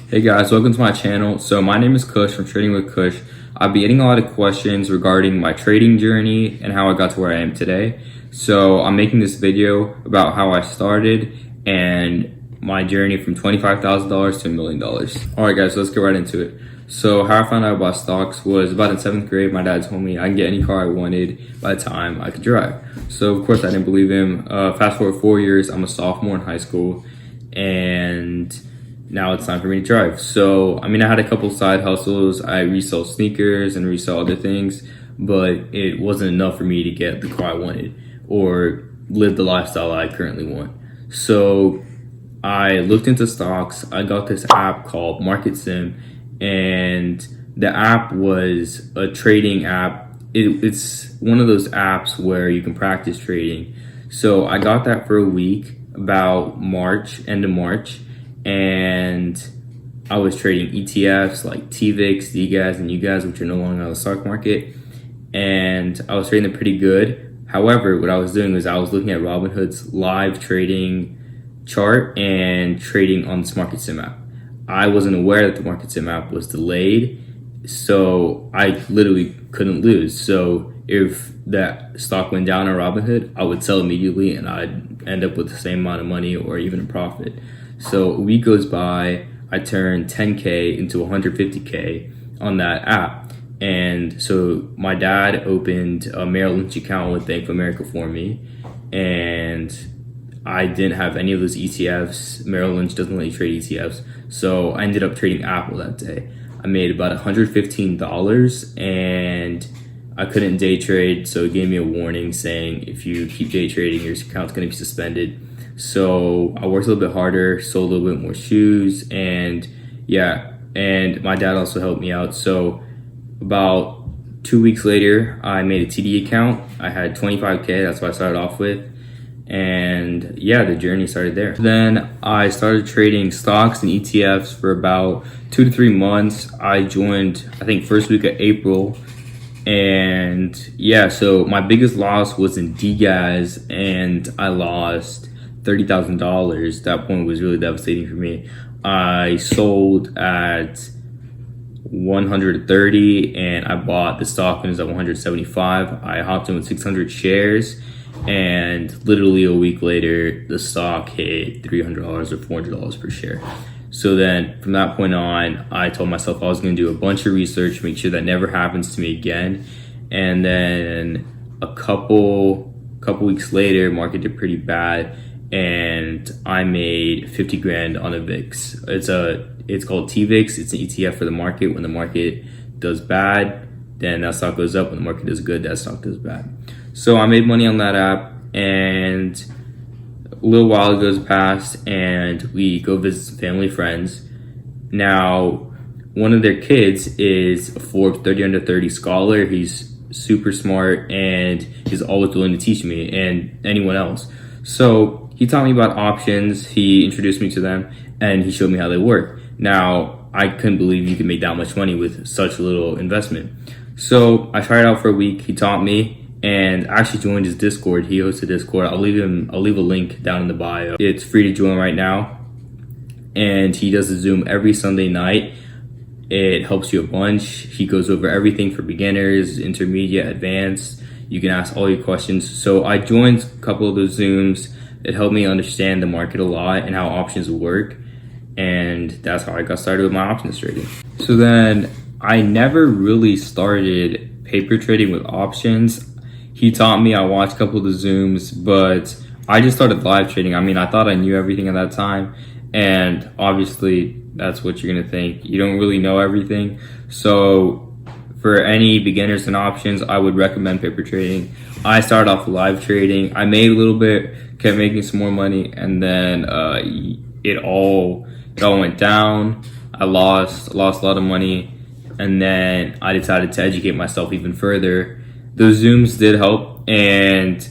Hey guys, welcome to my channel. So my name is Kush from Trading with Kush. I'll be getting a lot of questions regarding my trading journey and how I got to where I am today. So I'm making this video about how I started and my journey from $25,000 to $1 million. All right guys, so let's get right into it. So how I found out about stocks was about in 7th grade. My dad told me I can get any car I wanted by the time I could drive. So of course I didn't believe him. Fast forward 4 years, I'm a sophomore in high school and now it's time for me to drive. So, I had a couple side hustles. I resell sneakers and resell other things, but it wasn't enough for me to get the car I wanted or live the lifestyle I currently want. So I looked into stocks. I got this app called Market Sim, and the app was a trading app. It's one of those apps where you can practice trading. So I got that for a week, about end of March, and I was trading ETFs like TVIX, DGAS, and UGAS, which are no longer on the stock market, and I was trading them pretty good. However, what I was doing was I was looking at Robinhood's live trading chart and trading on this Market Sim app. I wasn't aware that the Market Sim app was delayed, so I literally couldn't lose. So if that stock went down on Robinhood, I would sell immediately and I'd end up with the same amount of money or even a profit. So a week goes by, I turn 10K into 150K on that app. And so my dad opened a Merrill Lynch account with Bank of America for me. And I didn't have any of those ETFs. Merrill Lynch doesn't let you trade ETFs. So I ended up trading Apple that day. I made about $115 and I couldn't day trade. So it gave me a warning saying, if you keep day trading, your account's gonna be suspended. So I worked a little bit harder, sold a little bit more shoes, and my dad also helped me out. So about 2 weeks later, I made a TD account. I had 25K, that's what I started off with. And the journey started there. Then I started trading stocks and ETFs for about 2 to 3 months. I joined, I think, first week of April. And so my biggest loss was in DGAS, and I lost $30,000. That point was really devastating for me. I sold at 130 and I bought the stock when it was at 175. I hopped in with 600 shares, and literally a week later the stock hit $300 or $400 per share. So then from that point on, I told myself I was going to do a bunch of research, make sure that never happens to me again. And then a couple weeks later, market did pretty bad, and I made 50 grand on a VIX. It's called TVIX. It's an ETF for the market. When the market does bad, then that stock goes up. When the market does good, that stock does bad. So I made money on that app, and a little while goes past, and we go visit some family friends. Now, one of their kids is a Forbes 30 under 30 scholar. He's super smart, and he's always willing to teach me and anyone else. So he taught me about options, he introduced me to them, and he showed me how they work. Now, I couldn't believe you could make that much money with such little investment. So I tried it out for a week. He taught me, and I actually joined his Discord. He hosts a Discord. I'll leave a link down in the bio. It's free to join right now. And he does a Zoom every Sunday night. It helps you a bunch. He goes over everything for beginners, intermediate, advanced. You can ask all your questions. So I joined a couple of those Zooms. It helped me understand the market a lot and how options work. And that's how I got started with my options trading. So then I never really started paper trading with options. He taught me, I watched a couple of the Zooms, but I just started live trading. I thought I knew everything at that time. And obviously that's what you're gonna think. You don't really know everything. So for any beginners in options, I would recommend paper trading. I started off live trading. I made a little bit, kept making some more money, and then it all went down. I lost a lot of money, and then I decided to educate myself even further. Those Zooms did help, and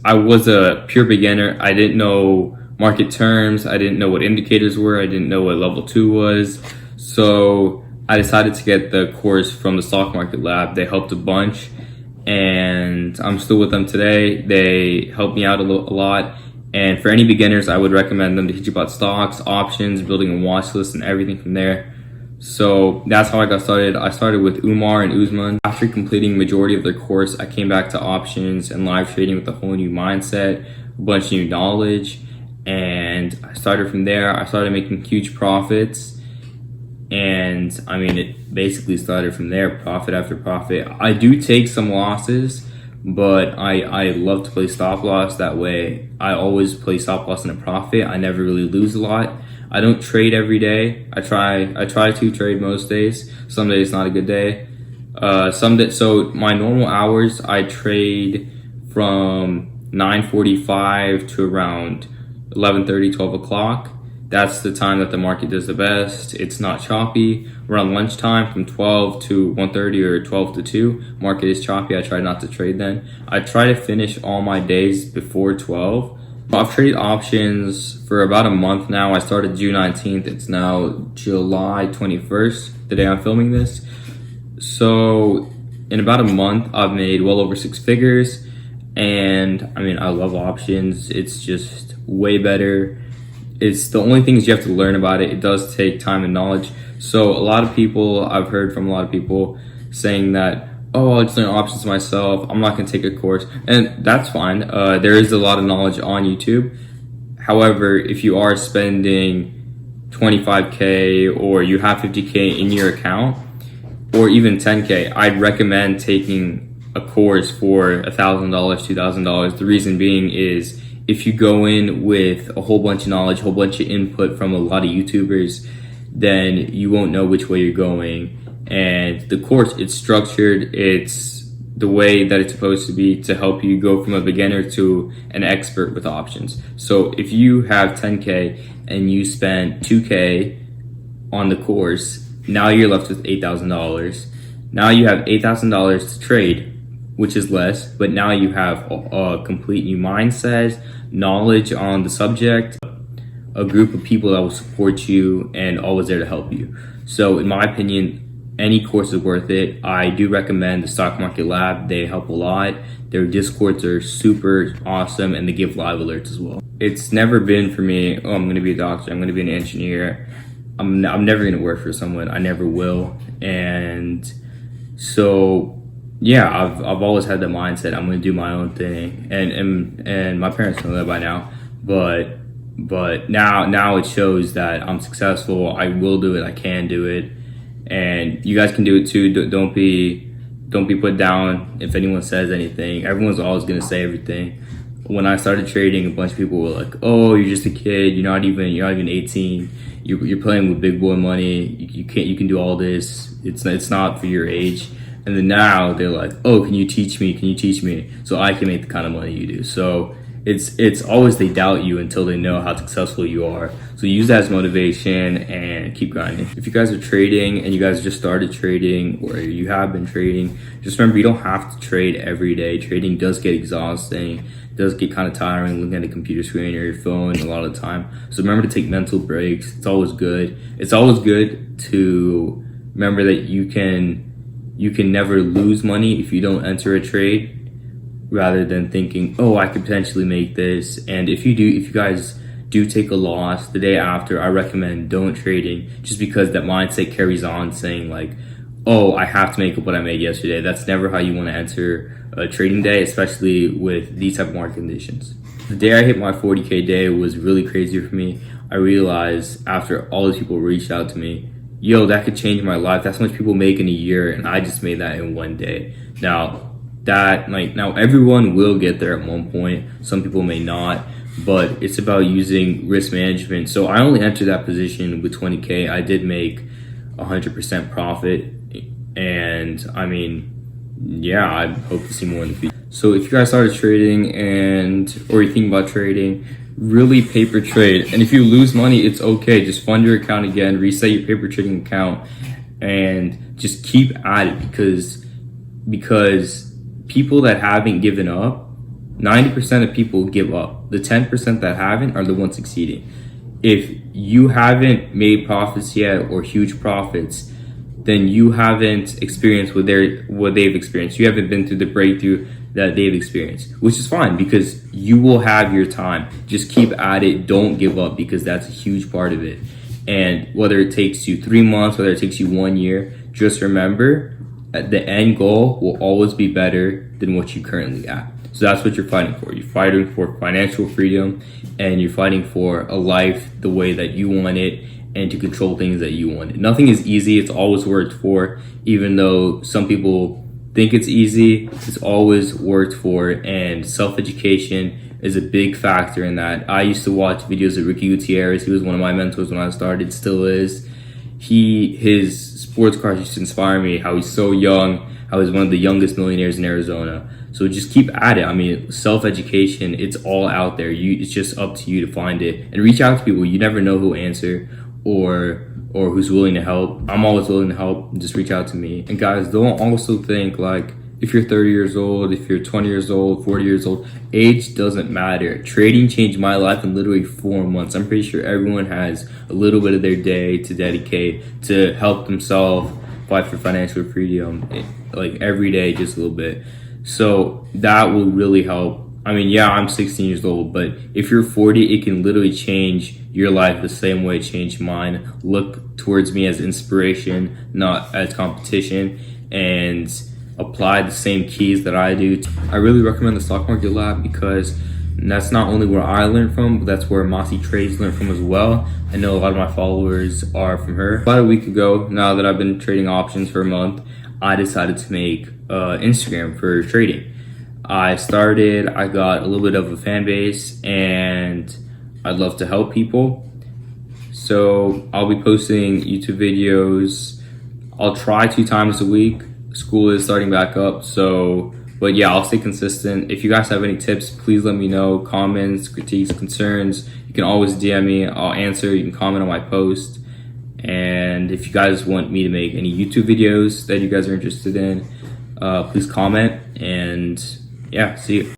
I was a pure beginner. I didn't know market terms. I didn't know what indicators were. I didn't know what level 2 was. So I decided to get the course from the Stock Market Lab. They helped a bunch, and I'm still with them today. They helped me out a lot, And for any beginners, I would recommend them to teach you about stocks, options, building a watch list, and everything from there. So that's how I got started. I started with Umar and Usman. After completing majority of their course, I came back to options and live trading with a whole new mindset, a bunch of new knowledge, and I started from there. I started making huge profits, and I mean, it basically started from there, profit after profit. I do take some losses, but I love to play stop loss. That way I always play stop loss in a profit. I never really lose a lot. I don't trade every day. I try to trade most days. Some days not a good day. So my normal hours, I trade from 9:45 to around 11:30, 12 o'clock. That's the time that the market does the best. It's not choppy. Around lunchtime from 12 to 1:30 or 12 to 2, market is choppy. I try not to trade then. I try to finish all my days before 12. I've traded options for about a month now. I started June 19th. It's now July 21st, the day I'm filming this. So in about a month, I've made well over 6 figures. And I mean, I love options. It's just way better. It's the only thing is you have to learn about it. It does take time and knowledge. So a lot of people, I've heard from a lot of people saying that, oh, I'll just learn options myself. I'm not going to take a course. And that's fine. There is a lot of knowledge on YouTube. However, if you are spending 25K or you have 50K in your account or even 10K, I'd recommend taking a course for $1,000, $2,000. The reason being is if you go in with a whole bunch of knowledge, a whole bunch of input from a lot of YouTubers, then you won't know which way you're going. And the course, it's structured, it's the way that it's supposed to be to help you go from a beginner to an expert with options. So if you have 10K and you spend 2K on the course, now you're left with $8,000. Now you have $8,000 to trade, which is less, but now you have a complete new mindset, knowledge on the subject, a group of people that will support you and always there to help you. So in my opinion, any course is worth it. I do recommend the Stock Market Lab. They help a lot. Their Discords are super awesome and they give live alerts as well. It's never been for me, oh, I'm going to be a doctor, I'm going to be an engineer. I'm never going to work for someone. I never will. And so, yeah, I've always had the mindset I'm going to do my own thing. And my parents know that by now. But now it shows that I'm successful. I will do it. I can do it. And you guys can do it too. Don't be put down if anyone says anything. Everyone's always gonna say everything. When I started trading, a bunch of people were like, "Oh, you're just a kid. You're not even 18. You're playing with big boy money. You can do all this. It's not for your age." And then now they're like, "Oh, can you teach me? Can you teach me so I can make the kind of money you do?" So it's always they doubt you until they know how successful you are. So use that as motivation and keep grinding. If you guys are trading and you guys just started trading or you have been trading, just remember you don't have to trade every day. Trading does get exhausting, does get kind of tiring looking at a computer screen or your phone a lot of the time. So remember to take mental breaks. It's always good. It's always good to remember that you can never lose money if you don't enter a trade, rather than thinking, oh, I could potentially make this. And if you guys do take a loss the day after, I recommend don't trading, just because that mindset carries on saying like, oh, I have to make up what I made yesterday. That's never how you want to enter a trading day, especially with these type of market conditions. The day I hit my 40K day was really crazy for me. I realized after all these people reached out to me, yo, that could change my life. That's how much people make in a year, and I just made that in one day. Now everyone will get there at one point. Some people may not, but it's about using risk management. So I only entered that position with 20K. I did make 100% profit, and I mean, yeah, I hope to see more in the future. So if you guys started trading or you're thinking about trading, really paper trade. And if you lose money, it's okay. Just fund your account again, reset your paper trading account, and just keep at it, because people that haven't given up, 90% of people give up. The 10% that haven't are the ones succeeding. If you haven't made profits yet or huge profits, then you haven't experienced what they've experienced. You haven't been through the breakthrough that they've experienced, which is fine because you will have your time. Just keep at it. Don't give up, because that's a huge part of it. And whether it takes you 3 months, whether it takes you 1 year, just remember the end goal will always be better than what you currently at. So that's what you're fighting for. You're fighting for financial freedom, and you're fighting for a life the way that you want it, and to control things that you want. Nothing is easy. It's always worked for. Even though some people think it's easy, it's always worked for. And self-education is a big factor in that. I used to watch videos of Ricky Gutierrez. He was one of my mentors when I started, still is. His sports cars used to inspire me, how he's so young, how he's one of the youngest millionaires in Arizona. So just keep at it. I mean, self-education, it's all out there. It's just up to you to find it. And reach out to people. You never know who'll answer or who's willing to help. I'm always willing to help. Just reach out to me. And guys, don't also think like, if you're 30 years old, if you're 20 years old, 40 years old, age doesn't matter. Trading changed my life in literally 4 months. I'm pretty sure everyone has a little bit of their day to dedicate to help themselves fight for financial freedom, like every day, just a little bit. So that will really help. I mean, yeah, I'm 16 years old, but if you're 40, it can literally change your life the same way it changed mine. Look towards me as inspiration, not as competition, and apply the same keys that I do. I really recommend the Stock Market Lab, because that's not only where I learned from, but that's where Mossy Trades learned from as well. I know a lot of my followers are from her. About a week ago, now that I've been trading options for a month, I decided to make Instagram for trading. I got a little bit of a fan base, and I'd love to help people. So I'll be posting YouTube videos. I'll try 2 times a week. School is starting back up, but yeah, I'll stay consistent. If you guys have any tips, please let me know. Comments, critiques, concerns, you can always DM me. I'll answer. You can comment on my post. And if you guys want me to make any YouTube videos that you guys are interested in, please comment. And yeah, see you.